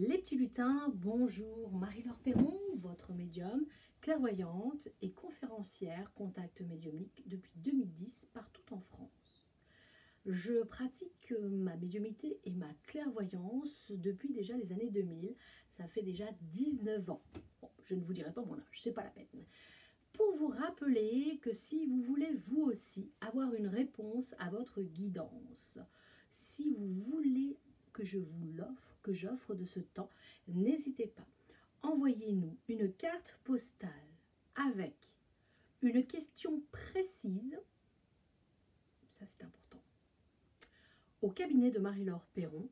Les petits lutins, bonjour, Marie-Laure Perron, votre médium, clairvoyante et conférencière contact médiumnique depuis 2010 partout en France. Je pratique ma médiumnité et ma clairvoyance depuis déjà les années 2000, ça fait déjà 19 ans. Bon, je ne vous dirai pas mon âge, c'est pas la peine. Pour vous rappeler que si vous voulez vous aussi avoir une réponse à votre guidance, si vous voulez que je vous l'offre, que j'offre de ce temps, n'hésitez pas. Envoyez-nous une carte postale avec une question précise, ça c'est important, au cabinet de Marie-Laure Perron.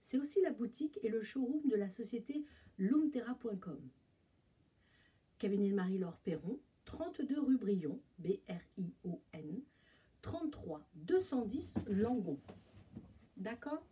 C'est aussi la boutique et le showroom de la société loomterra.com. Cabinet de Marie-Laure Perron, 32 rue Brion, B-R-I-O-N, 33 210 Langon. D'accord ?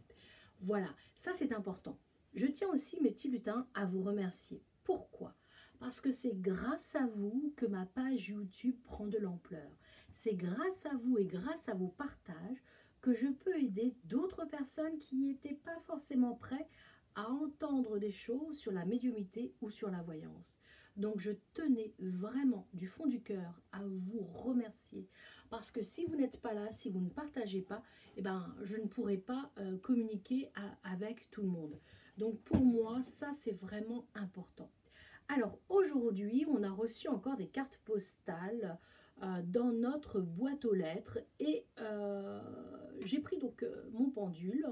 Voilà, ça c'est important. Je tiens aussi, mes petits lutins, à vous remercier. Pourquoi ? Parce que c'est grâce à vous que ma page YouTube prend de l'ampleur. C'est grâce à vous et grâce à vos partages que je peux aider d'autres personnes qui n'étaient pas forcément prêtes à entendre des choses sur la médiumnité ou sur la voyance. Donc je tenais vraiment du fond du cœur à vous remercier. Parce que si vous n'êtes pas là, si vous ne partagez pas, eh ben, je ne pourrai pas communiquer avec tout le monde. Donc pour moi, ça c'est vraiment important. Alors aujourd'hui, on a reçu encore des cartes postales dans notre boîte aux lettres et j'ai pris donc mon pendule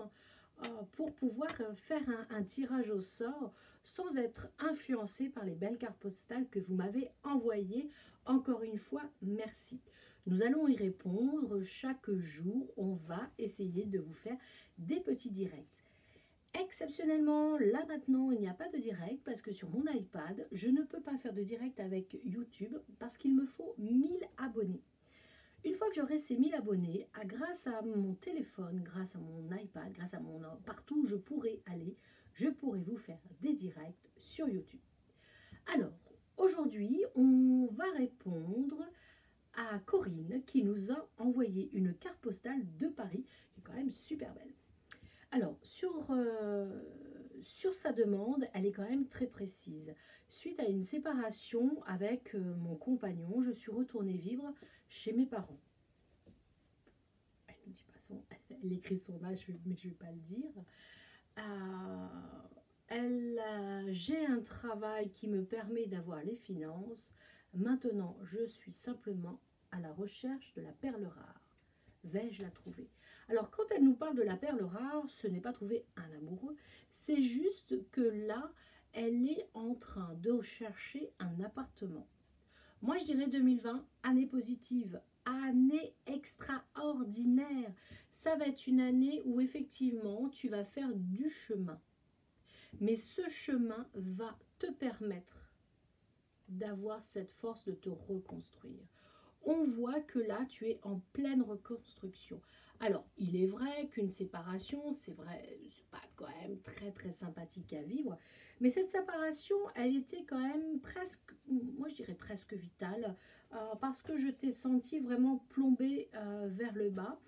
pour pouvoir faire un tirage au sort sans être influencé par les belles cartes postales que vous m'avez envoyées. Encore une fois, merci. Nous allons y répondre chaque jour. On va essayer de vous faire des petits directs. Exceptionnellement, là maintenant, il n'y a pas de direct parce que sur mon iPad, je ne peux pas faire de direct avec YouTube parce qu'il me faut 1000 abonnés. Une fois que j'aurai ces 1000 abonnés, grâce à mon téléphone, grâce à mon iPad, grâce à mon partout où je pourrai aller, je pourrai vous faire des directs sur YouTube. Alors, aujourd'hui, on va répondre à Corinne qui nous a envoyé une carte postale de Paris, qui est quand même super belle. Alors, sur sa demande, elle est quand même très précise. Suite à une séparation avec mon compagnon, je suis retournée vivre chez mes parents. Elle nous dit pas son, elle écrit son âge, mais je ne vais pas le dire. J'ai un travail qui me permet d'avoir les finances. Maintenant, je suis simplement à la recherche de la perle rare. Vais-je la trouver? Alors, quand elle nous parle de la perle rare, ce n'est pas trouver un amoureux, c'est juste que là, elle est en train de chercher un appartement. Moi, je dirais 2020, année positive, année extraordinaire. Ça va être une année où effectivement, tu vas faire du chemin. Mais ce chemin va te permettre d'avoir cette force de te reconstruire. On voit que là, tu es en pleine reconstruction. Alors, il est vrai qu'une séparation, c'est vrai, c'est pas quand même très très sympathique à vivre, mais cette séparation, elle était quand même presque, moi je dirais presque vitale, parce que je t'ai senti vraiment plombée vers le bas.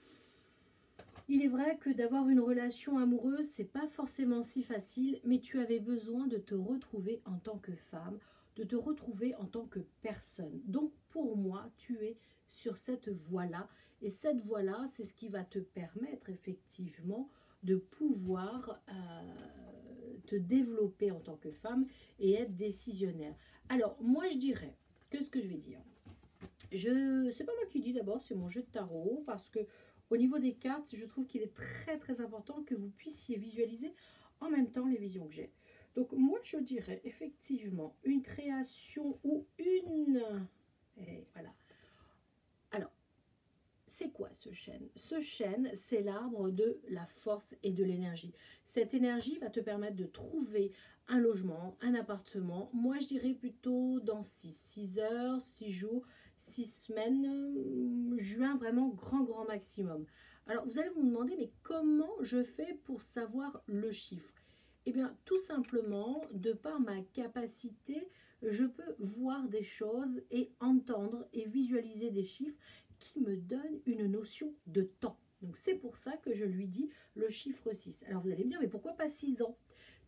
Il est vrai que d'avoir une relation amoureuse, c'est pas forcément si facile, mais tu avais besoin de te retrouver en tant que femme, de te retrouver en tant que personne. Donc pour moi, tu es sur cette voie-là. Et cette voie-là, c'est ce qui va te permettre effectivement de pouvoir te développer en tant que femme et être décisionnaire. Alors moi, je dirais, qu'est-ce que je vais dire? C'est pas moi qui dis d'abord, c'est mon jeu de tarot, parce que au niveau des cartes, je trouve qu'il est très très important que vous puissiez visualiser en même temps les visions que j'ai. Donc moi je dirais effectivement une création ou une... Et voilà. Alors, c'est quoi ce chêne? Ce chêne, c'est l'arbre de la force et de l'énergie. Cette énergie va te permettre de trouver un logement, un appartement. Moi, je dirais plutôt dans 6 heures, 6 jours, 6 semaines, juin, vraiment grand maximum. Alors, vous allez vous demander, mais comment je fais pour savoir le chiffre? Eh bien, tout simplement, de par ma capacité, je peux voir des choses et entendre et visualiser des chiffres qui me donne une notion de temps. Donc c'est pour ça que je lui dis le chiffre 6. Alors vous allez me dire, mais pourquoi pas 6 ans?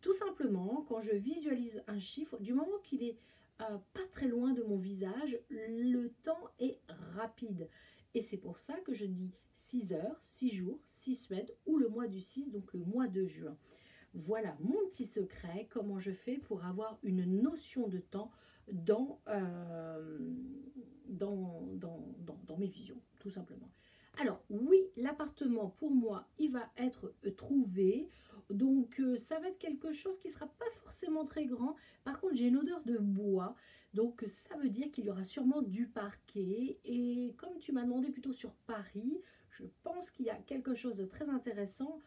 Tout simplement, quand je visualise un chiffre, du moment qu'il est pas très loin de mon visage, le temps est rapide. Et c'est pour ça que je dis 6 heures, 6 jours, 6 semaines ou le mois du 6, donc le mois de juin. Voilà mon petit secret, comment je fais pour avoir une notion de temps dans, dans mes visions, tout simplement. Alors oui, l'appartement pour moi, il va être trouvé. Donc ça va être quelque chose qui ne sera pas forcément très grand. Par contre, j'ai une odeur de bois. Donc ça veut dire qu'il y aura sûrement du parquet. Et comme tu m'as demandé plutôt sur Paris, je pense qu'il y a quelque chose de très intéressant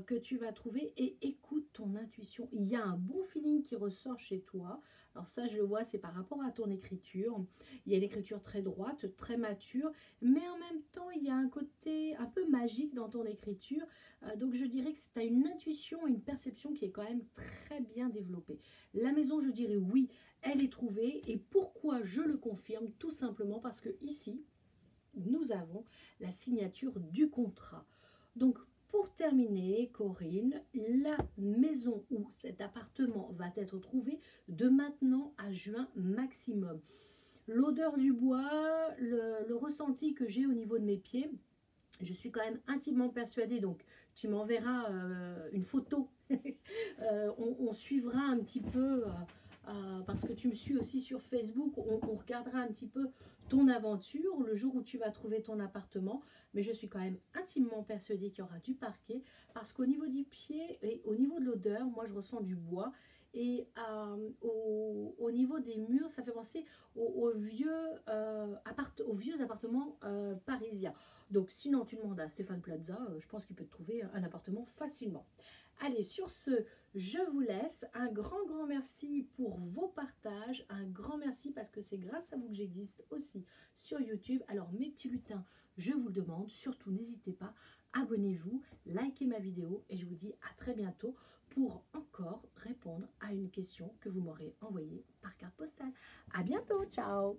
que tu vas trouver. Et écoute ton intuition. Il y a un bon feeling qui ressort chez toi. Alors ça, je le vois, c'est par rapport à ton écriture. Il y a l'écriture très droite, très mature, mais en même temps, il y a un côté un peu magique dans ton écriture. Donc, je dirais que tu as une intuition, une perception qui est quand même très bien développée. La maison, je dirais oui, elle est trouvée. Et pourquoi je le confirme? Tout simplement parce que ici, nous avons la signature du contrat. Donc, pour terminer, Corinne, la maison où cet appartement va être trouvé de maintenant à juin maximum. L'odeur du bois, le ressenti que j'ai au niveau de mes pieds, je suis quand même intimement persuadée, donc tu m'enverras une photo. On suivra un petit peu, parce que tu me suis aussi sur Facebook, on regardera un petit peu ton aventure, le jour où tu vas trouver ton appartement. Mais je suis quand même intimement persuadée qu'il y aura du parquet, parce qu'au niveau du pied et au niveau de l'odeur, moi je ressens du bois. Et au niveau des murs, ça fait penser aux vieux appartements parisiens. Donc sinon tu demandes à Stéphane Plaza, je pense qu'il peut te trouver un appartement facilement. Allez, sur ce, je vous laisse. Un grand merci pour vos partages. Un grand merci parce que c'est grâce à vous que j'existe aussi sur YouTube. Alors mes petits lutins, je vous le demande, surtout n'hésitez pas, abonnez-vous, likez ma vidéo et je vous dis à très bientôt pour encore répondre à une question que vous m'aurez envoyée par carte postale. À bientôt, ciao!